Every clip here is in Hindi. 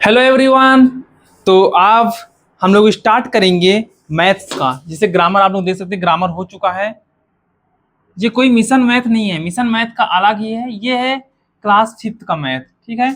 Hello everyone. तो अब हम लोग स्टार्ट करेंगे मैथ्स का। जैसे ग्रामर आप लोग देख सकते हैं, ग्रामर हो चुका है। ये कोई मिशन मैथ नहीं है, मिशन मैथ का अलग ही है। ये है क्लास फिफ्थ का मैथ, ठीक है।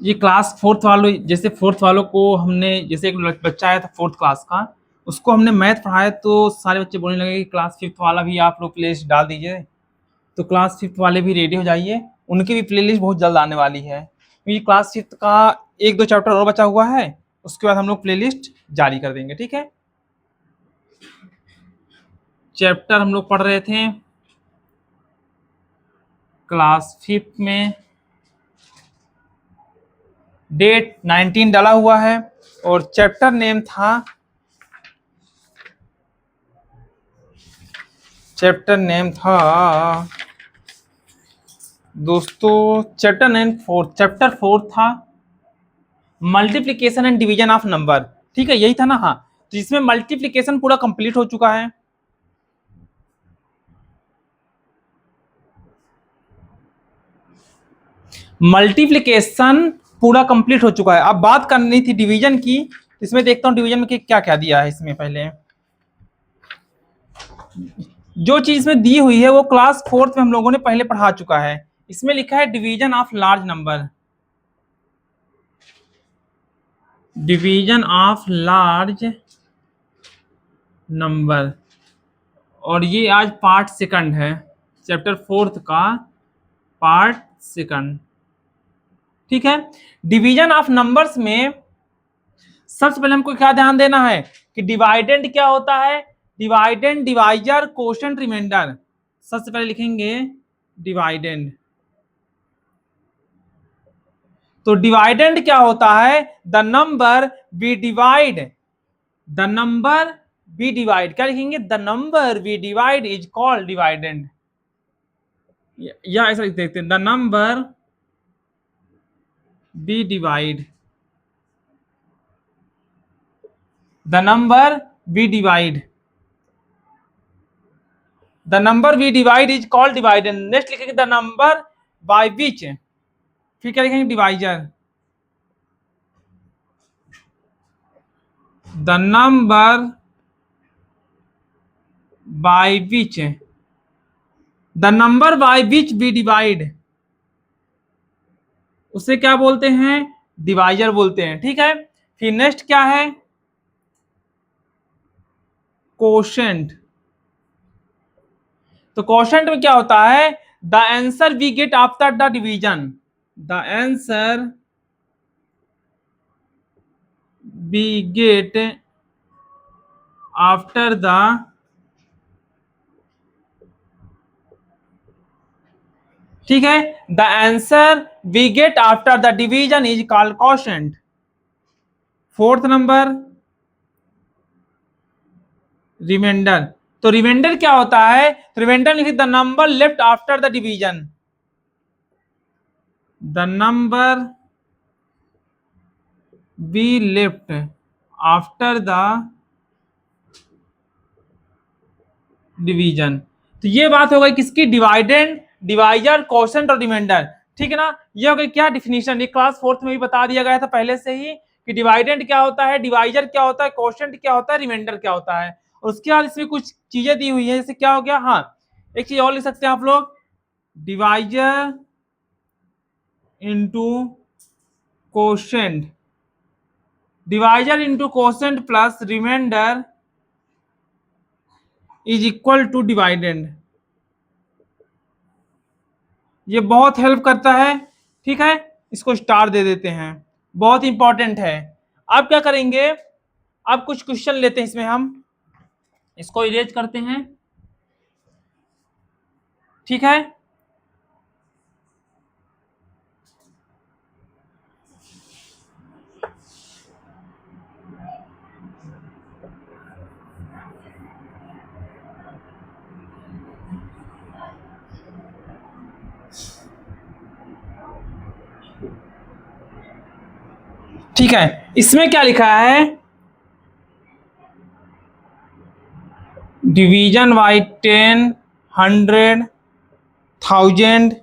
ये क्लास फोर्थ वालों, जैसे फोर्थ वालों को हमने, जैसे एक बच्चा आया था फोर्थ क्लास का, उसको हमने मैथ पढ़ाया तो सारे बच्चे बोलने लगे कि क्लास फिफ्थ वाला भी आप लोग प्ले लिस्ट डाल दीजिए। तो क्लास फिफ्थ वाले भी रेडी हो जाइए, उनकी भी प्लेलिस्ट बहुत जल्द आने वाली है, क्योंकि क्लास फिफ्थ का एक दो चैप्टर और बचा हुआ है। उसके बाद हम लोग प्लेलिस्ट जारी कर देंगे, ठीक है। चैप्टर हम लोग पढ़ रहे थे क्लास फिफ्थ में, डेट 19 डाला हुआ है और चैप्टर नेम था, चैप्टर नेम था दोस्तों, चैप्टर फोर्थ था multiplication and division of number, ठीक है, यही था ना। हाँ, तो इसमें मल्टीप्लीकेशन पूरा कंप्लीट हो चुका है। मल्टीप्लिकेशन पूरा कंप्लीट हो चुका है। अब बात करनी थी डिवीजन की। इसमें देखता हूं डिवीजन में क्या क्या दिया है। इसमें पहले जो चीज में दी हुई है वो क्लास फोर्थ में हम लोगों ने पहले पढ़ा चुका है। इसमें लिखा है division of large number, division of large number, और ये आज पार्ट सेकंड है, चैप्टर फोर्थ का पार्ट सेकंड, ठीक है। डिवीजन ऑफ नंबर्स में सबसे पहले हमको क्या ध्यान देना है कि डिवाइडेंड क्या होता है। Dividend, divisor, quotient, remainder. सबसे पहले लिखेंगे डिवाइडेंड। तो डिवाइडेंड क्या होता है? The number we divide, the number we divide, क्या लिखेंगे? The number we divide is called dividend, या ऐसा लिख देते हैं, the number we divide, the number we divide, the number we divide is called dividend. Next लिखेंगे द नंबर बाय विच, फिर क्या लिखेंगे? Divisor. The number by which, the number by which we divide, उसे क्या बोलते हैं? डिवाइजर बोलते हैं, ठीक है। फिर नेक्स्ट क्या है? कोशेंट। तो कोशेंट में क्या होता है? The answer we get after the division, the answer we get after the, ठीक है, the answer we get after the division is called quotient. Fourth number remainder. तो रिमाइंडर क्या होता है? रिमाइंडर लिखिए the number left after the division, the number be left after the division. तो ये बात हो गई किसकी? डिवाइडेंड, डिवाइजर, कोशेंट और रिमाइंडर, ठीक है ना। ये हो गई क्या डिफिनीशन, ये क्लास फोर्थ में भी बता दिया गया था पहले से ही कि डिवाइडेंड क्या होता है, डिवाइजर क्या होता है, कोशेंट क्या होता है, रिमाइंडर क्या होता है। और उसके बाद इसमें कुछ चीजें दी हुई है, जैसे क्या हो गया, हाँ एक चीज और लिख सकते हैं आप लोग, divisor into quotient, divisor into quotient plus remainder is equal to dividend. ये बहुत हेल्प करता है, ठीक है। इसको स्टार दे देते हैं, बहुत इंपॉर्टेंट है। अब क्या करेंगे? अब कुछ क्वेश्चन लेते हैं इसमें, हम इसको इरेज करते हैं, ठीक है। ठीक है, इसमें क्या लिखा है? डिवीजन बाई 10, 100, 1000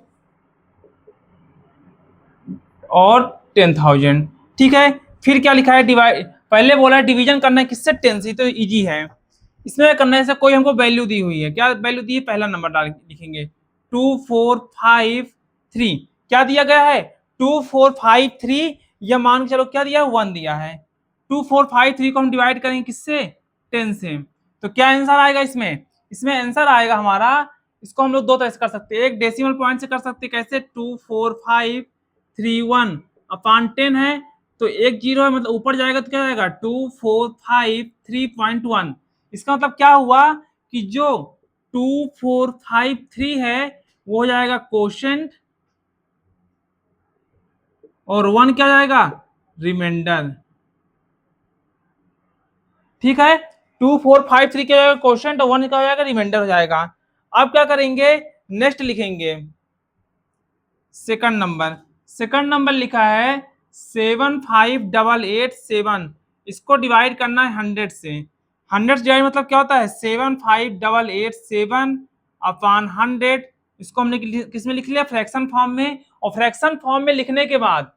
और 10,000। ठीक है, फिर क्या लिखा है, डिवाइड, पहले बोला है डिवीजन करना है किससे, 10 से, तो इजी है। इसमें करने से कोई हमको वैल्यू दी हुई है, क्या वैल्यू दी है, पहला नंबर डाल लिखेंगे 2453। क्या दिया गया है, 2453, या मान के चलो क्या दिया है, 1 दिया है। 2453 को हम डिवाइड करेंगे किससे, 10 से, तो क्या आंसर आएगा इसमें, इसमें आंसर आएगा हमारा, इसको हम लोग दो तरह से कर सकते हैं, एक डेसिमल पॉइंट से कर सकते हैं, कैसे, 24531 अपान 10 है, तो एक जीरो है, मतलब ऊपर जाएगा तो क्या जाएगा 2453.1। इसका मतलब क्या हुआ कि जो 2453 है वो हो जाएगा कोशेंट, और 1 क्या जाएगा, रिमाइंडर। ठीक है, 2453 क्या जाएगा कोशेंट, और 1 क्या हो जाएगा, रिमाइंडर हो जाएगा। अब क्या करेंगे, नेक्स्ट लिखेंगे सेकंड नंबर लिखा है 75887, इसको डिवाइड करना है 100 से। 100 से डिवाइड मतलब क्या होता है, 75887 अपान 100। इसको हमने किस में लिख लिया, फ्रैक्शन फॉर्म में, और फ्रैक्शन फॉर्म में लिखने के बाद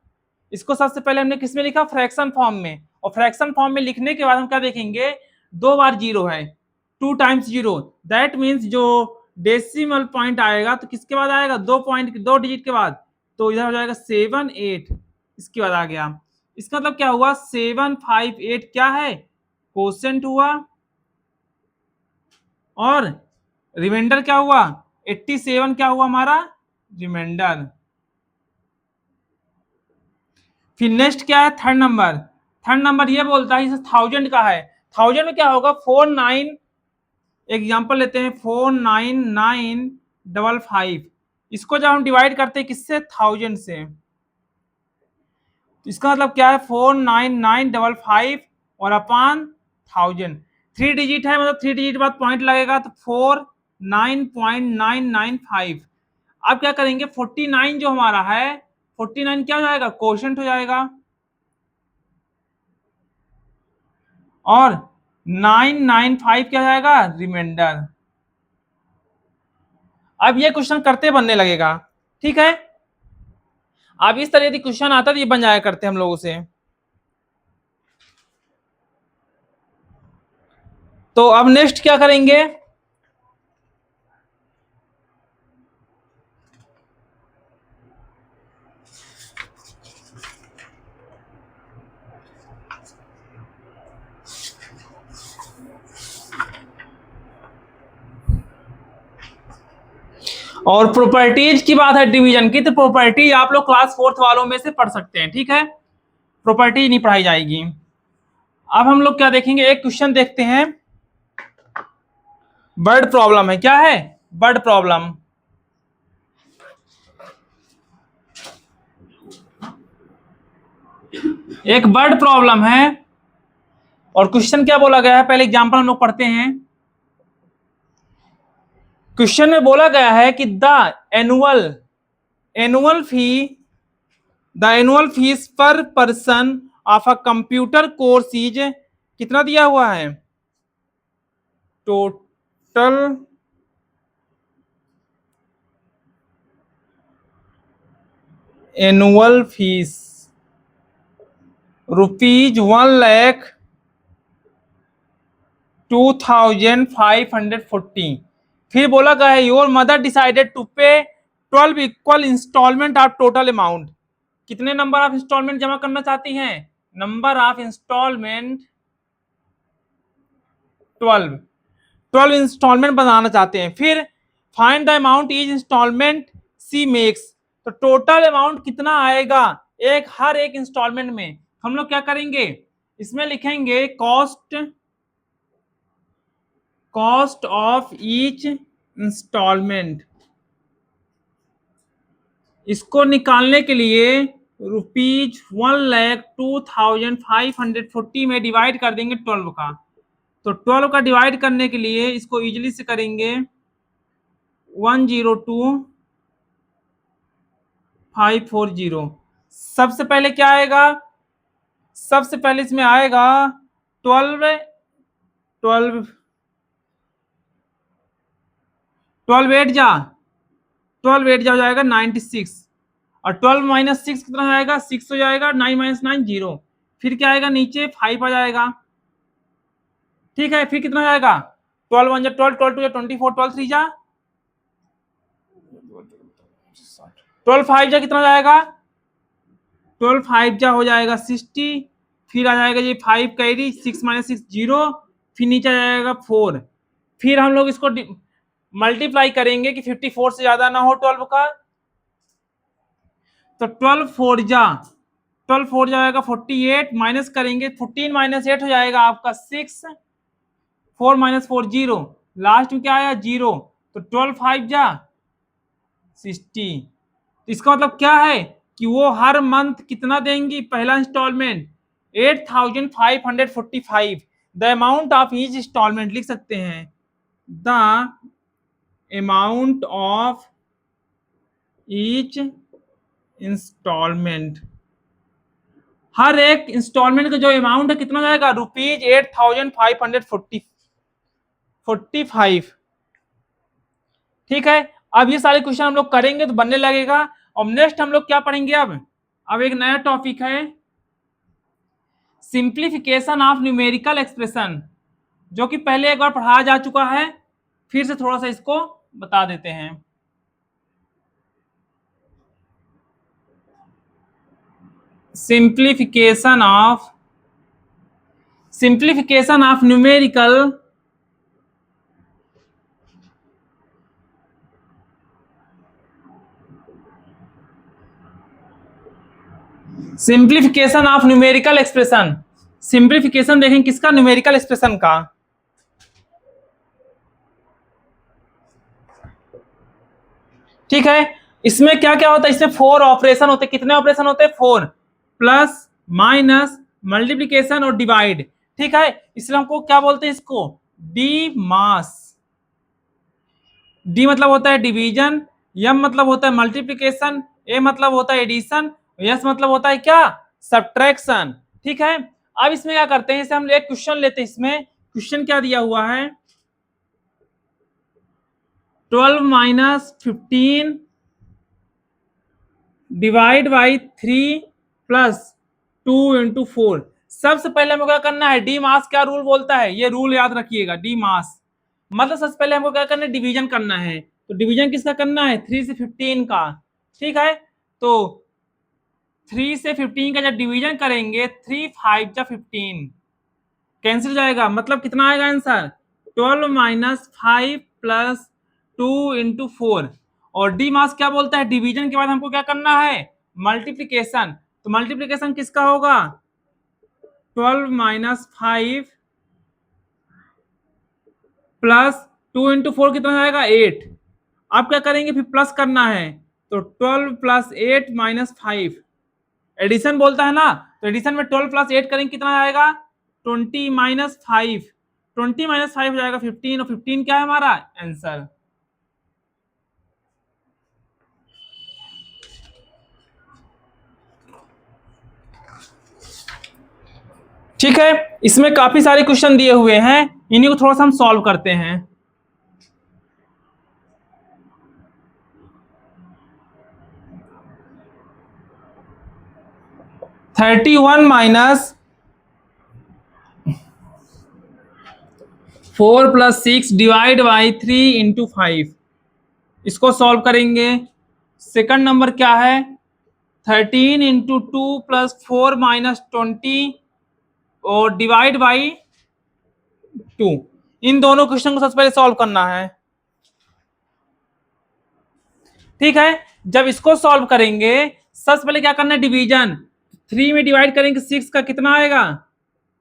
इसको सबसे पहले हमने किस में लिखा, फ्रैक्शन फॉर्म में, और फ्रैक्शन फॉर्म में लिखने के बाद हम क्या देखेंगे, 2 बार जीरो है, 2 टाइम्स जीरो, दैट मीन्स जो डेसिमल पॉइंट आएगा तो किसके बाद आएगा, 2 पॉइंट, 2 डिजिट के बाद, तो इधर हो जाएगा 78, इसके बाद आ गया। इसका मतलब क्या हुआ, 758 क्या है, कोसेंट हुआ, और रिमाइंडर क्या हुआ, 87 क्या हुआ हमारा, रिमाइंडर। फिर नेक्स्ट क्या है, थर्ड नंबर ये बोलता है इसे 1000 का है। 1000 में क्या होगा, 49, एग्जांपल लेते हैं 49955, इसको जब हम डिवाइड करते हैं किससे, 1000 से, तो इसका मतलब क्या है, 49955 और अपान 1000, 3 डिजिट है, मतलब 3 डिजिट बाद पॉइंट लगेगा, तो 49.995। अब क्या करेंगे, 49 जो हमारा है, 49 क्या हो जाएगा, कोशेंट हो जाएगा, और 995 क्या हो जाएगा, रिमाइंडर। अब ये क्वेश्चन करते बनने लगेगा। ठीक है, अब इस तरह यदि क्वेश्चन आता तो ये बन जाया करते हम लोगों से। तो अब नेक्स्ट क्या करेंगे, और प्रॉपर्टीज की बात है डिवीजन की, तो प्रॉपर्टी आप लोग क्लास 4th वालों में से पढ़ सकते हैं। ठीक है, प्रॉपर्टी नहीं पढ़ाई जाएगी। अब हम लोग क्या देखेंगे, एक क्वेश्चन देखते हैं, वर्ड प्रॉब्लम है, क्या है, वर्ड प्रॉब्लम। एक वर्ड प्रॉब्लम है, और क्वेश्चन क्या बोला गया है, पहले एग्जांपल हम लोग पढ़ते हैं। क्वेश्चन में बोला गया है कि द एनुअल फीस पर person of a computer course is, कितना दिया हुआ है, टोटल एनुअल फीस ₹1,02,540। फिर बोला गया है your mother decided to pay 12 equal installment of total amount. कितने नंबर ऑफ इंस्टॉलमेंट जमा करना चाहती हैं, नंबर ऑफ इंस्टॉलमेंट 12 इंस्टॉलमेंट बनाना चाहते हैं। फिर find the amount each installment she makes, तो टोटल अमाउंट कितना आएगा हर एक इंस्टॉलमेंट में। हम लोग क्या करेंगे, इसमें लिखेंगे कॉस्ट ऑफ ईच इंस्टॉलमेंट। इसको निकालने के लिए ₹1,02,540 में डिवाइड कर देंगे 12 का, तो 12 का डिवाइड करने के लिए इसको इजीली से करेंगे 102,540। सबसे पहले क्या आएगा, सबसे पहले इसमें आएगा 12 12 12 8 जा हो जाएगा 96, और 12 माइनस 6 कितना हो जाएगा, 6 हो जाएगा, 9 माइनस 9 0, फिर क्या आएगा नीचे 5 आ जाएगा। ठीक है, फिर कितना हो जाएगा 12 1 जा 12, 12 2 जा 24, 12 3 जा 12 5 जा कितना हो जाएगा 12 5 जा हो जाएगा 60, फिर आ जाएगा ये 5 कैरी, 6 माइनस 6 0, फिर नीचे आ जाएगा 4, फिर हम लोग इसको मल्टीप्लाई करेंगे कि 54 से ज्यादा ना हो 12 का, तो 12 4 जा 12 4 जाएगा 48, माइनस करेंगे 14 माइनस 8 हो जाएगा आपका 6, 4 माइनस 4 0, लास्ट में क्या आया 0, तो 12 5 जा 60। इसका मतलब क्या है कि वो हर मंथ कितना देंगी, पहला instalment 8545, the amount of each instalment लिख सकते हैं, the amount of each instalment, हर एक इंस्टॉलमेंट का जो अमाउंट है कितना जाएगा ₹8545। ठीक है, अब ये सारे क्वेश्चन हम लोग करेंगे तो बनने लगेगा। और नेक्स्ट हम लोग क्या पढ़ेंगे, अब एक नया टॉपिक है सिंप्लीफिकेशन ऑफ न्यूमेरिकल एक्सप्रेशन, जो कि पहले एक बार पढ़ाया जा चुका है, फिर से थोड़ा सा इसको बता देते हैं। Simplification of numerical expression. Simplification देखें किसका, न्यूमेरिकल एक्सप्रेशन का। ठीक है, इसमें क्या क्या होता है, इसमें 4 ऑपरेशन होते हैं। कितने ऑपरेशन होते हैं, 4, प्लस माइनस मल्टीप्लीकेशन और डिवाइड। ठीक है, इसलिए हमको क्या बोलते हैं, इसको डी मास। डी मतलब होता है डिवीजन, एम मतलब होता है मल्टीप्लीकेशन, ए मतलब होता है एडिशन, एस मतलब होता है क्या, सब्ट्रैक्शन। ठीक है, अब इसमें क्या करते हैं, इसे हम एक क्वेश्चन लेते हैं। इसमें क्वेश्चन क्या दिया हुआ है, 12 minus 15 divide by 3 plus 2 into 4। सबसे पहले हमको क्या करना है, डी मास क्या रूल बोलता है, ये रूल याद रखिएगा। डी मास मतलब सबसे पहले हमको क्या करना है, डिवीजन करना है। तो डिवीजन किसका करना है, 3 से 15 का। ठीक है, तो 3 से 15 का जब डिवीजन करेंगे, 3 5 जा 15 कैंसिल जाएगा, मतलब कितना आएगा आंसर, 12 माइनस 5 प्लस 2 इंटू 4। और डी मास क्या बोलता है, डिवीजन के बाद हमको क्या करना है, मल्टीप्लीकेशन। तो मल्टीप्लीकेशन किसका होगा, 12 माइनस 5 प्लस 2 इंटू 4 कितना जाएगा 8। अब क्या करेंगे, फिर प्लस करना है, तो 12 प्लस 8 माइनस 5, एडिशन बोलता है ना, तो एडिशन में 12 प्लस 8 करेंगे कितना आएगा 20 माइनस 5, 20 माइनस 5 हो जाएगा 15, और 15 क्या है हमारा आंसर। ठीक है, इसमें काफी सारे क्वेश्चन दिए हुए हैं, इन्हीं को थोड़ा सा हम सॉल्व करते हैं। Thirty one minus 4 plus 6 divide by 3 into 5, इसको सॉल्व करेंगे। सेकंड नंबर क्या है, 13 इंटू 2 प्लस 4 माइनस 20 और डिवाइड बाई 2। इन दोनों क्वेश्चन को सबसे पहले सॉल्व करना है। ठीक है, जब इसको सॉल्व करेंगे, सबसे पहले क्या करना है, डिवीजन। 3 में डिवाइड करेंगे 6 का कितना आएगा,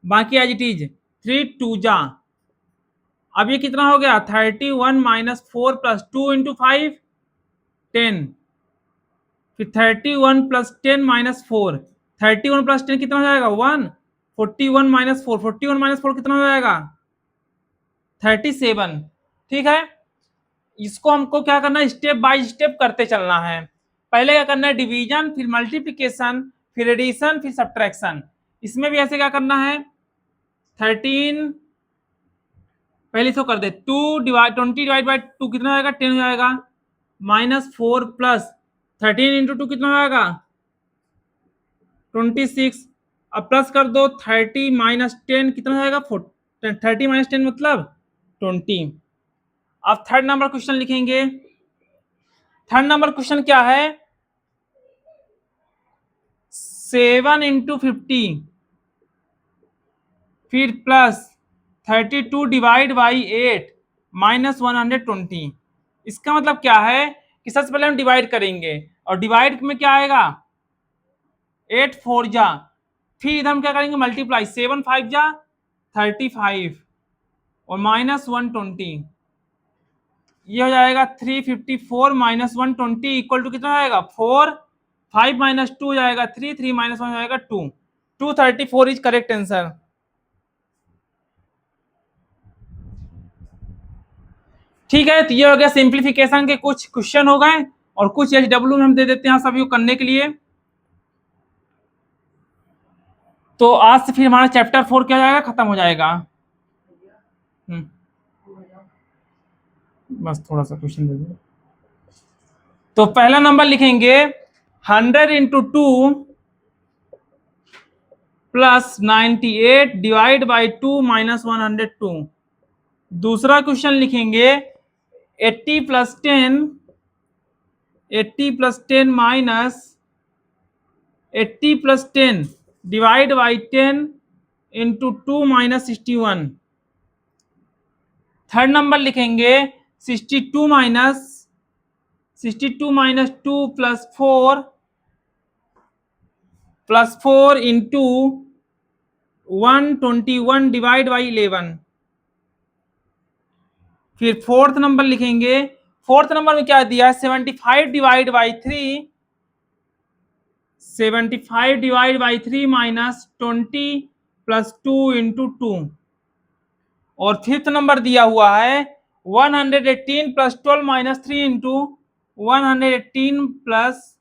बाकी एज इट इज 3 2 जा। अब ये कितना हो गया, 31 माइनस 4 प्लस 2 इंटू 5 10, फिर 31 प्लस 10 माइनस 4, 31 प्लस 10 कितना हो जाएगा 1, 41 माइनस 4, 41 माइनस 4 कितना हो जाएगा 37। ठीक है, इसको हमको क्या करना है, स्टेप बाय स्टेप करते चलना है। पहले क्या करना है, डिवीजन, फिर मल्टीप्लिकेशन, फिर एडिशन, फिर सब्ट्रैक्शन। इसमें भी ऐसे क्या करना है, 13 पहले इसको कर दे, 2 डिवाइड 20 डिवाइड बाई 2 कितना हो जाएगा 10 हो जाएगा, माइनस 4 प्लस 13 इंटू 2 कितना आएगा 26। अब प्लस कर दो 30 माइनस 10 कितना आएगा 30 माइनस 10 मतलब 20। अब थर्ड नंबर क्वेश्चन लिखेंगे। थर्ड नंबर क्वेश्चन क्या है 7 इंटू 50 फिर प्लस 32 डिवाइड बाई 8 माइनस 120। इसका मतलब क्या है कि सबसे पहले हम डिवाइड करेंगे और डिवाइड में क्या आएगा 8 4 जा, फिर इधर हम क्या करेंगे मल्टीप्लाई 7 5 जा 35 और माइनस 120। ये हो जाएगा 354 माइनस 120 इक्वल टू कितना आएगा 4। 5 माइनस 2 हो जाएगा 3, 3 माइनस 1 हो जाएगा 2। 234 इज करेक्ट आंसर। ठीक है, तो ये हो गया सिंप्लीफिकेशन के कुछ क्वेश्चन हो गए और कुछ HW में हम दे देते हैं सभी को करने के लिए। तो आज से फिर हमारा चैप्टर 4 क्या हो जाएगा खत्म हो जाएगा। बस थोड़ा सा क्वेश्चन दे दो। तो पहला नंबर लिखेंगे 100 into 2 plus 98 divide by 2 minus 102। दूसरा क्वेश्चन लिखेंगे 80 plus 10 minus 80 plus 10 divide by 10 into 2 minus 61। Third number लिखेंगे 62 minus 2 plus 4 into 121 divide by 11। फिर फोर्थ नंबर लिखेंगे। फोर्थ नंबर में क्या दिया है 75 divide by 3 minus 20 plus 2 into 2। और फिफ्थ नंबर दिया हुआ है 118 plus 12 minus 3 into 118 plus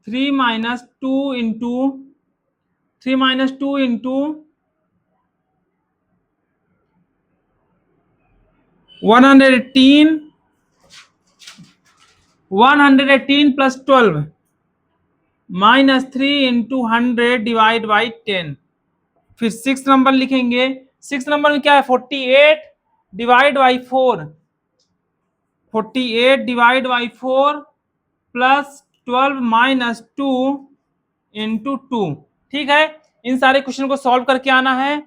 3 minus 2 into 118 plus 12 minus 3 into 100 divide by 10। फिर सिक्स नंबर लिखेंगे। सिक्स नंबर में क्या है 48 divide by 4 plus 12 minus 2 into 2। ठीक है, इन सारे क्वेश्चन को सॉल्व करके आना है।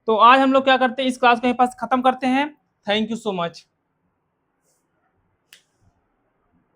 तो आज हम लोग क्या करते हैं इस क्लास को यहीं पास खत्म करते हैं। Thank you so much.